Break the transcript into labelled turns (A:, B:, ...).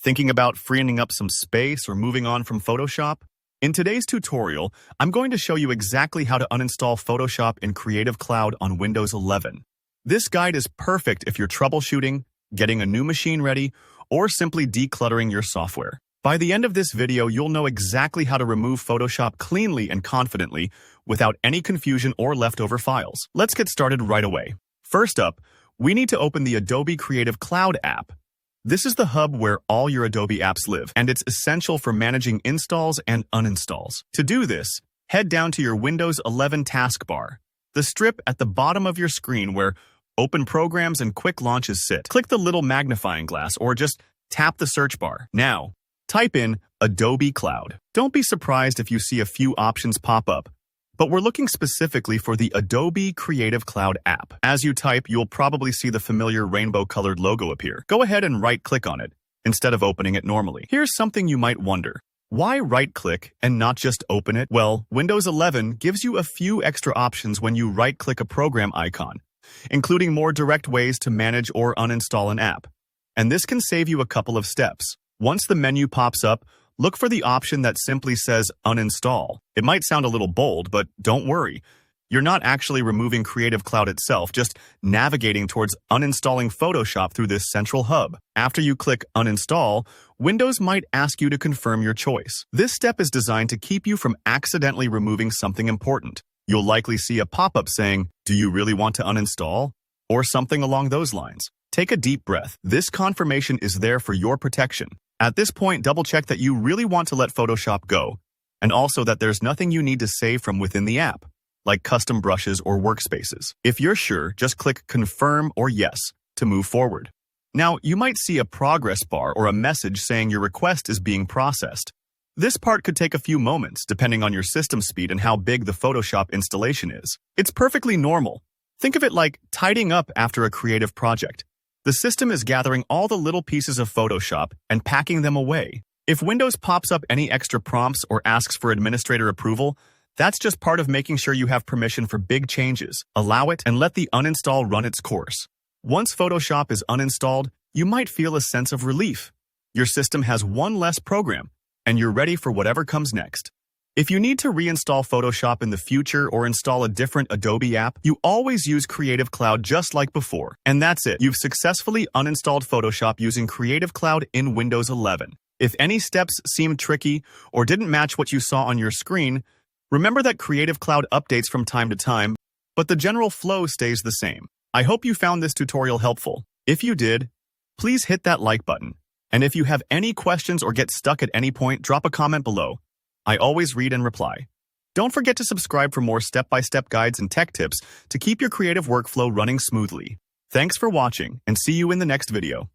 A: Thinking about freeing up some space or moving on from Photoshop? In today's tutorial, I'm going to show you exactly how to uninstall Photoshop in Creative Cloud on Windows 11. This guide is perfect if you're troubleshooting, getting a new machine ready, or simply decluttering your software. By the end of this video, you'll know exactly how to remove Photoshop cleanly and confidently without any confusion or leftover files. Let's get started right away. First up, we need to open the Adobe Creative Cloud app. This is the hub where all your Adobe apps live, and it's essential for managing installs and uninstalls. To do this, head down to your Windows 11 taskbar, the strip at the bottom of your screen where Open Programs and Quick Launches sit. Click the little magnifying glass or just tap the search bar. Now, type in Adobe Cloud. Don't be surprised if you see a few options pop up, but we're looking specifically for the Adobe Creative Cloud app. As you type, you'll probably see the familiar rainbow-colored logo appear. Go ahead and right-click on it, instead of opening it normally. Here's something you might wonder. Why right-click and not just open it? Well, Windows 11 gives you a few extra options when you right-click a program icon, including more direct ways to manage or uninstall an app. And this can save you a couple of steps. Once the menu pops up, look for the option that simply says Uninstall. It might sound a little bold, but don't worry. You're not actually removing Creative Cloud itself, just navigating towards uninstalling Photoshop through this central hub. After you click Uninstall, Windows might ask you to confirm your choice. This step is designed to keep you from accidentally removing something important. You'll likely see a pop-up saying, "Do you really want to uninstall?" or something along those lines. Take a deep breath. This confirmation is there for your protection. At this point, double-check that you really want to let Photoshop go, and also that there's nothing you need to save from within the app, like custom brushes or workspaces. If you're sure, just click Confirm or Yes to move forward. Now, you might see a progress bar or a message saying your request is being processed. This part could take a few moments, depending on your system speed and how big the Photoshop installation is. It's perfectly normal. Think of it like tidying up after a creative project. The system is gathering all the little pieces of Photoshop and packing them away. If Windows pops up any extra prompts or asks for administrator approval, that's just part of making sure you have permission for big changes. Allow it and let the uninstall run its course. Once Photoshop is uninstalled, you might feel a sense of relief. Your system has one less program, and you're ready for whatever comes next. If you need to reinstall Photoshop in the future or install a different Adobe app, you always use Creative Cloud just like before. And that's it. You've successfully uninstalled Photoshop using Creative Cloud in Windows 11. If any steps seemed tricky or didn't match what you saw on your screen, remember that Creative Cloud updates from time to time, but the general flow stays the same. I hope you found this tutorial helpful. If you did, please hit that like button. And if you have any questions or get stuck at any point, drop a comment below. I always read and reply. Don't forget to subscribe for more step-by-step guides and tech tips to keep your creative workflow running smoothly. Thanks for watching, and see you in the next video.